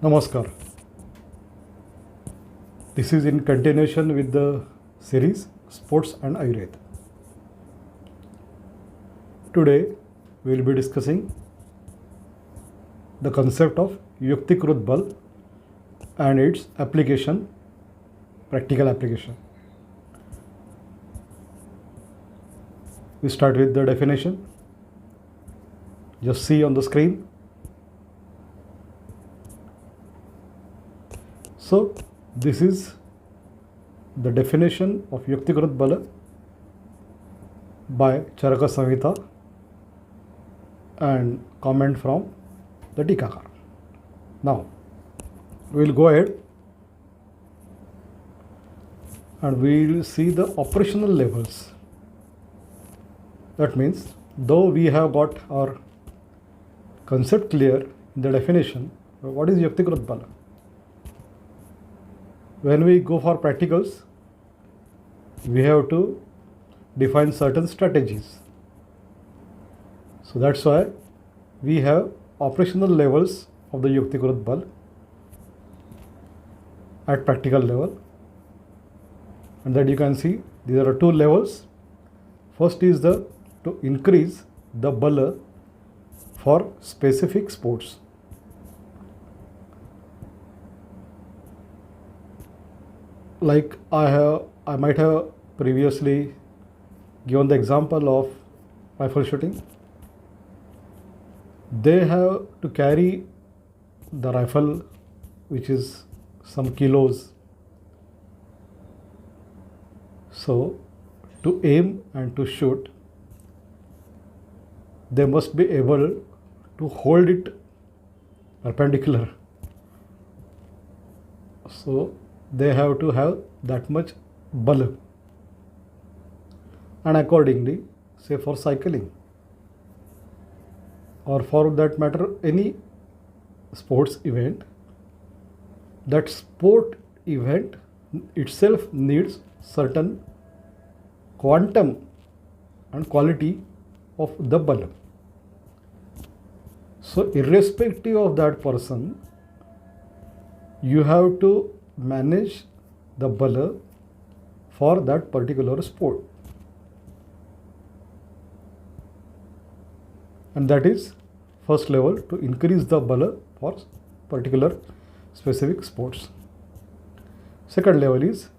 Namaskar. This is in continuation with the series Sports and Ayurveda. Today we will be discussing the concept of Yuktikrut Bal and its application, practical application. We start with the definition. Just see on the screen. So this is the definition of Yuktikrut Bala by Charaka Samhita and comment from the Tikakar. Now we will go ahead and we will see the operational levels. That means though we have got our concept clear in the definition, what is Yuktikrut Bala? When we go for practicals, we have to define certain strategies. So that's why we have operational levels of the Yuktikrut Bal at practical level. And that you can see there are two levels. First is to increase the Bala for specific sports. Like I might have previously given the example of rifle shooting. They have to carry the rifle, which is some kilos. So to aim and to shoot, they must be able to hold it perpendicular. So they have to have that much bala. And accordingly, say for cycling or for that matter any sports event, that sport event itself needs certain quantum and quality of the bala. So irrespective of that person, you have to manage the bala for that particular sport. And that is first level, to increase the bala for particular specific sports. Second level is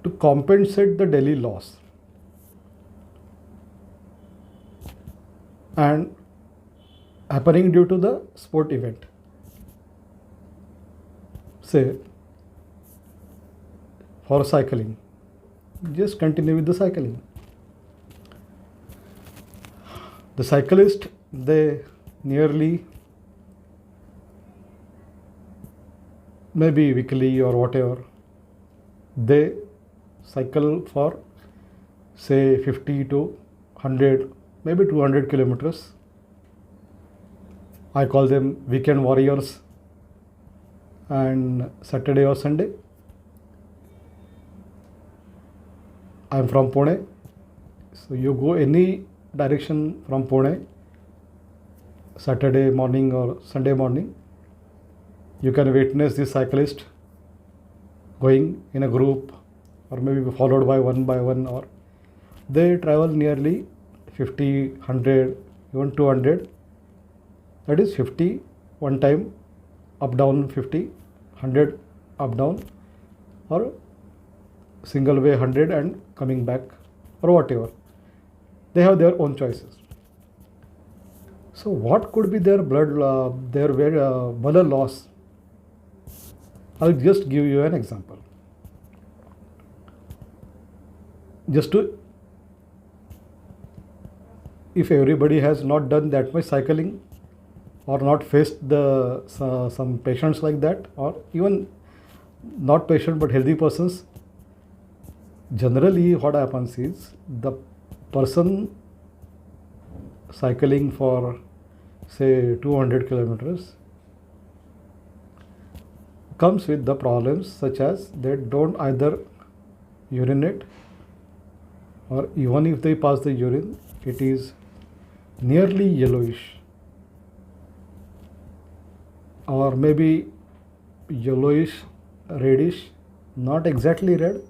to compensate the daily loss and happening due to the sport event. Say for cycling, just continue with the cycling. The cyclist, they nearly maybe weekly or whatever, they cycle for say 50 to 100, maybe 200 kilometers. I call them weekend warriors. And Saturday or Sunday, I am from Pune. So you go any direction from Pune, Saturday morning or Sunday morning, you can witness the cyclist going in a group or maybe followed by one, or they travel nearly 50, 100, even 200. That is 50 one time, up down 50, 100 up down, or single way 100 and coming back, or whatever. They have their own choices. So what could be their bala loss? I'll just give you an example. If everybody has not done that much cycling or not faced some patients like that, or even not patient but healthy persons, generally what happens is the person cycling for say 200 kilometers comes with the problems such as they don't either urinate, or even if they pass the urine, it is nearly yellowish. or maybe yellowish, reddish, not exactly red,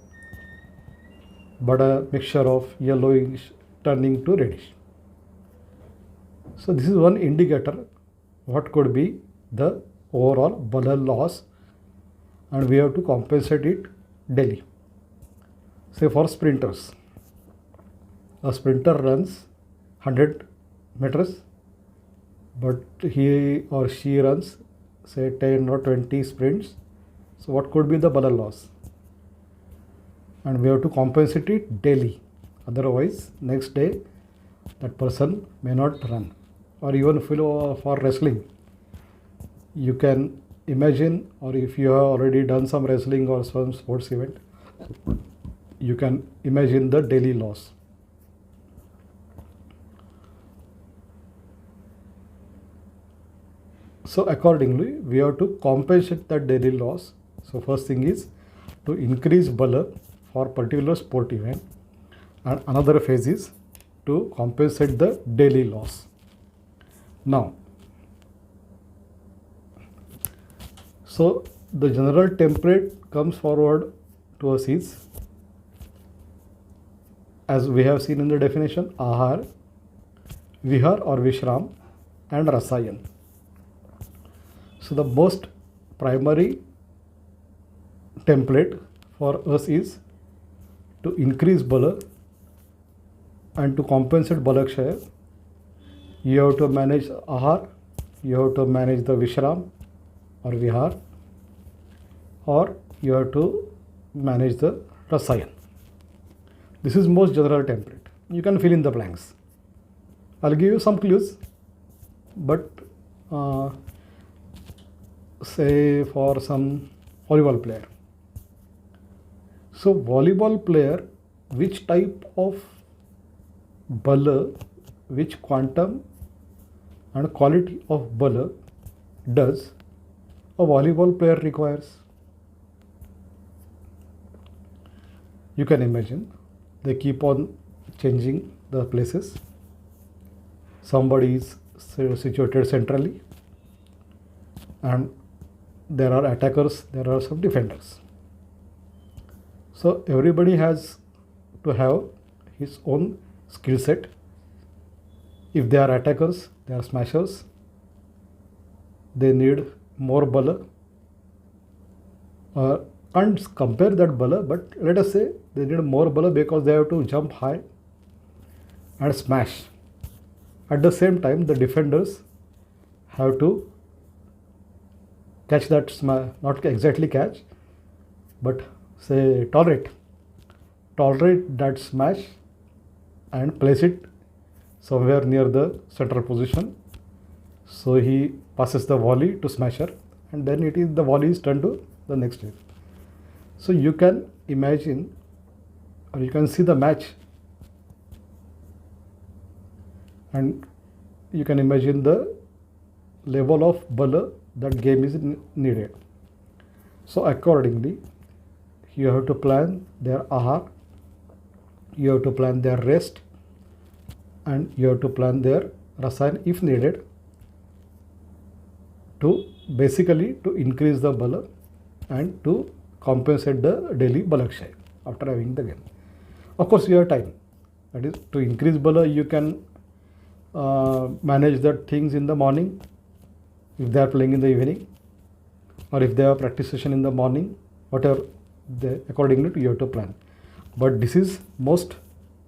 but a mixture of yellowish turning to reddish. So this is one indicator what could be the overall Bala loss, and we have to compensate it daily. Say for sprinters, a sprinter runs 100 meters, but he or she runs say 10 or 20 sprints. So what could be the Bala loss? And we have to compensate it daily. Otherwise, next day that person may not run. Or even for wrestling, you can imagine, or if you have already done some wrestling or some sports event, you can imagine the daily loss. So accordingly, we have to compensate that daily loss. So first thing is to increase Bala for particular sport event, and another phase is to compensate the daily loss. Now, so the general template comes forward to us is, as we have seen in the definition, Ahar, Vihar or Vishram, and Rasayan. So the most primary template for us is to increase Bala, and to compensate Balakshaya, you have to manage Ahar, you have to manage the Vishram or Vihar, or you have to manage the Rasayan. This is most general template. You can fill in the blanks. I'll give you some clues, but say for some volleyball player. So volleyball player, which type of Bala, which quantum and quality of Bala does a volleyball player requires? You can imagine they keep on changing the places. Somebody is situated centrally, and there are attackers, there are some defenders. So everybody has to have his own skill set. If they are attackers, they are smashers, they need more Bala. Can't compare that Bala, but let us say they need more Bala because they have to jump high and smash. At the same time, the defenders have to catch that smash, not exactly catch, but say tolerate that smash and place it somewhere near the central position. So he passes the volley to smasher, and then the volley is turned to the next wave. So you can imagine, or you can see the match, and you can imagine the level of Bala that game is needed. So accordingly, you have to plan their Ahar, you have to plan their rest, and you have to plan their Rasayan if needed, to basically to increase the Bala and to compensate the daily Balakshaya after having the game. Of course, you have time. That is, to increase Bala, you can manage the things in the morning if they are playing in the evening, or if they have practice session in the morning, whatever, accordingly to you have to plan. But this is most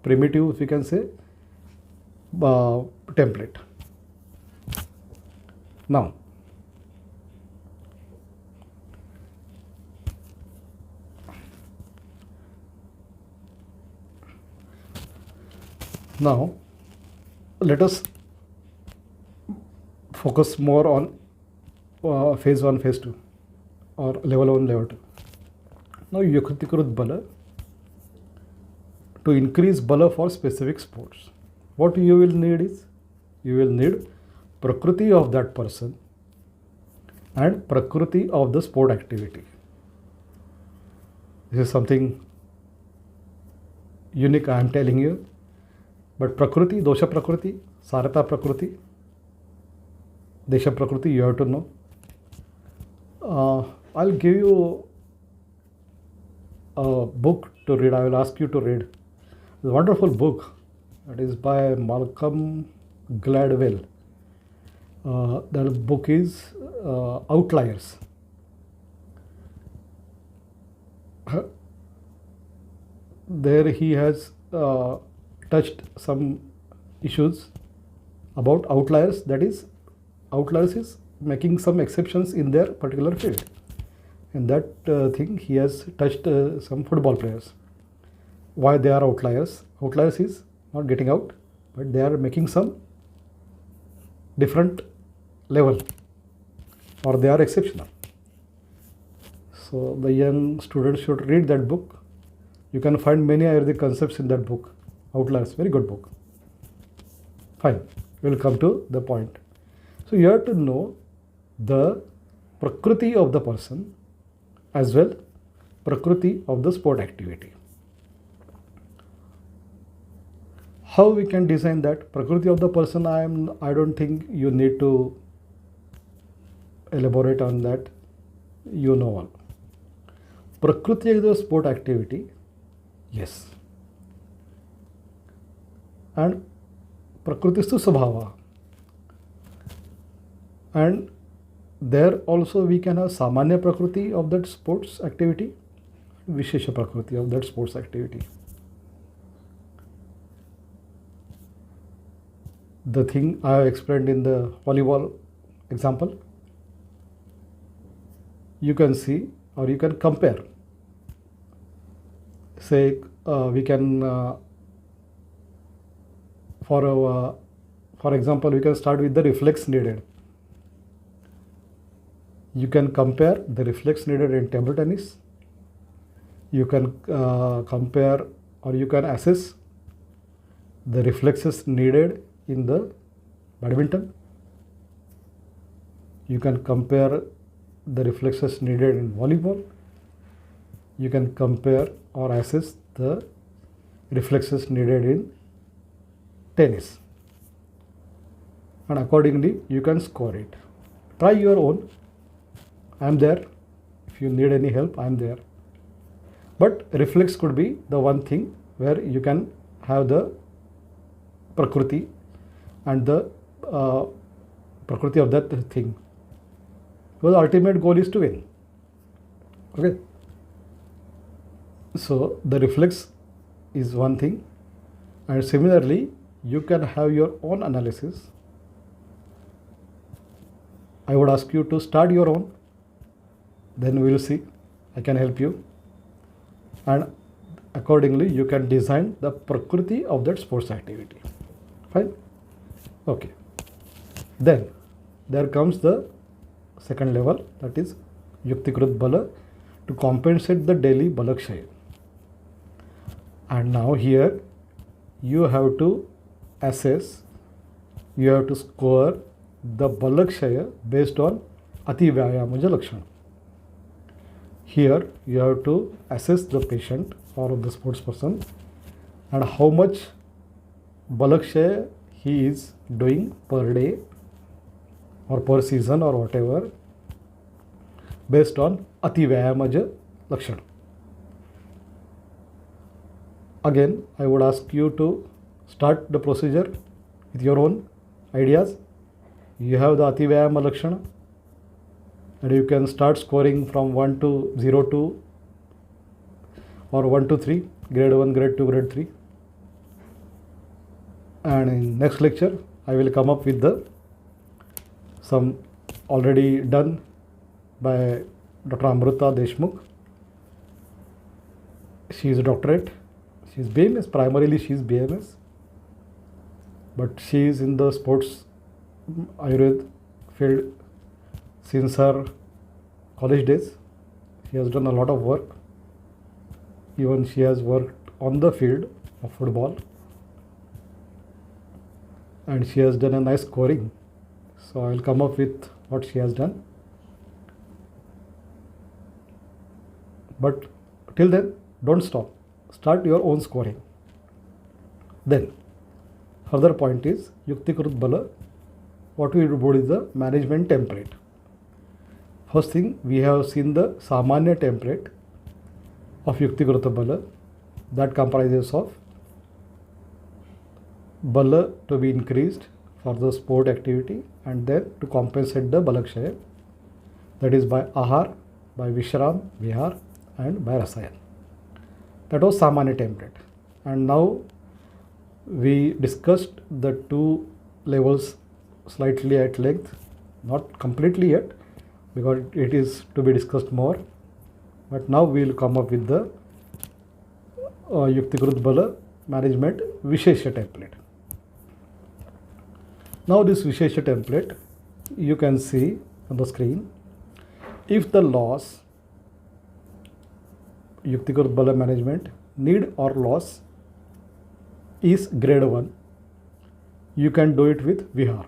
primitive, if we can say, template. Now, let us focus more on phase 1, phase 2, or level 1, level 2. Now, Yuktikrut Bala, to increase Bala for specific sports, what you will need is, you will need Prakriti of that person and Prakriti of the sport activity. This is something unique I am telling you. But Prakriti, Dosha Prakriti, Sarata Prakriti, Desha Prakriti, you have to know. I'll give you a book to read. I will ask you to read. It's a wonderful book. It is by Malcolm Gladwell. That book is Outliers. There he has touched some issues about outliers. That is, outliers is making some exceptions in their particular field. In that thing, he has touched some football players. Why they are outliers? Outliers is not getting out, but they are making some different level, or they are exceptional. So the young students should read that book. You can find many Ayurvedic concepts in that book. Outliers, very good book. Fine, we will come to the point. So you have to know the prakriti of the person as well prakriti of the sport activity. How we can design that prakriti of the person? I don't think you need to elaborate on that. You know all. Prakriti of the sport activity, yes. And prakritistu svabhava. And there also we can have samanya prakriti of that sports activity, vishesha prakriti of that sports activity. The thing I have explained in the volleyball example, you can see or you can compare. Say we can for example, we can start with the reflex needed. You can compare the reflex needed in table tennis. You can compare or you can assess the reflexes needed in the badminton. You can compare the reflexes needed in volleyball. You can compare or assess the reflexes needed in tennis. And accordingly, you can score it. Try your own. I am there. If you need any help, I am there. But reflex could be the one thing where you can have the prakriti and the prakriti of that thing. Because the ultimate goal is to win. Okay. So the reflex is one thing, and similarly, you can have your own analysis. I would ask you to start your own. Then we will see. I can help you, and accordingly, you can design the prakriti of that sports activity. Fine. Okay. Then there comes the second level, that is Yuktikrut Bala, to compensate the daily balakshaya. And now here you have to assess, you have to score the balakshaya based on ati vyayamaja lakshana. Here you have to assess the patient or the sports person and how much balakshaya he is doing per day or per season or whatever based on ati vyayamaja lakshana. Again, I would ask you to start the procedure with your own ideas. You have the ati vyayama lakshana, and you can start scoring from 1 to 0 to or 1 to 3, grade 1, grade 2, grade 3. And in next lecture, I will come up with the some already done by Dr. Amruta Deshmukh. She is a doctorate. She is BMS. Primarily, she is BMS, but she is in the sports Ayurveda field since her college days. She has done a lot of work. Even she has worked on the field of football, and she has done a nice scoring. So I will come up with what she has done. But till then, don't stop. Start your own scoring. Then, further point is Yuktikrut Bala. What we do is the management template. First thing, we have seen the Samanya template of Yuktikrut Bala that comprises of Bala to be increased for the sport activity and then to compensate the Balakshaya, that is by Ahar, by Vishram, Vihar and by Rasayan. That was Samanya template. And now we discussed the two levels slightly at length, not completely yet because it is to be discussed more, but now we will come up with the Yuktikrut Bala management Vishesha template. Now this Vishesha template you can see on the screen. If the loss, Yuktikrut Bala management need or loss is grade 1, you can do it with Vihar.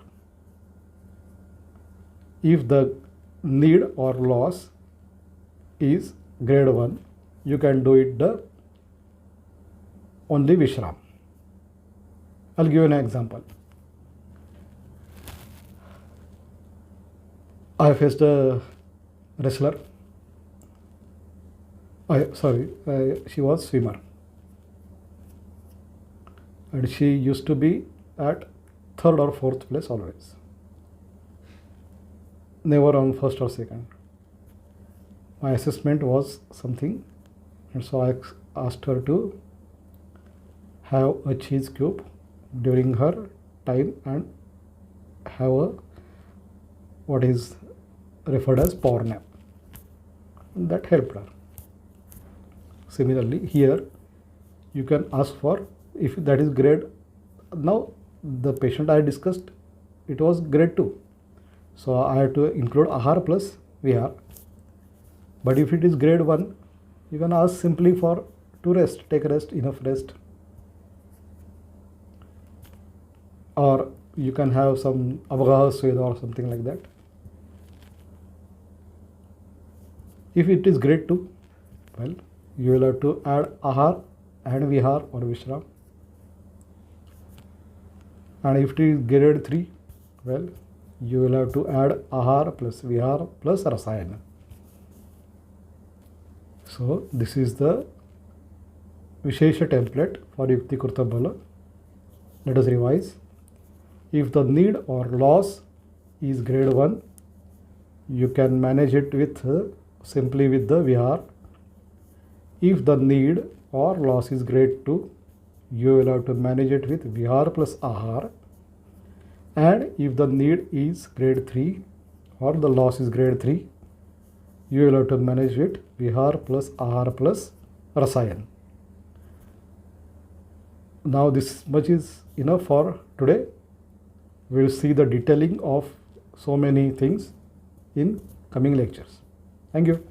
If the need or loss is grade 1, you can do it the only Vishram. I'll give you an example. I faced a wrestler. She was swimmer. And she used to be at 3rd or 4th place always. Never on 1st or 2nd. My assessment was something, and so I asked her to have a cheese cube during her time and have a what is referred as power nap. And that helped her. Similarly, here you can ask for, if that is grade, now the patient I discussed, it was grade 2. So I have to include Ahar plus Vihar. But if it is grade 1, you can ask simply for to rest, take rest, enough rest. Or you can have some Avgaha Sweda or something like that. If it is grade 2, well, you will have to add Ahar and Vihar or Vishram. And if it is grade 3, well, you will have to add Ahar plus Vihar plus Rasayana. So this is the Vishesha template for Yuktikrut Bala. Let us revise. If the need or loss is grade 1, you can manage it with simply with the Vihar. If the need or loss is grade 2, you will have to manage it with Vihar plus Ahar. And if the need is grade 3 or the loss is grade 3, you will have to manage it Vihar plus Ahar plus Rasayan. Now this much is enough for today. We will see the detailing of so many things in coming lectures. Thank you.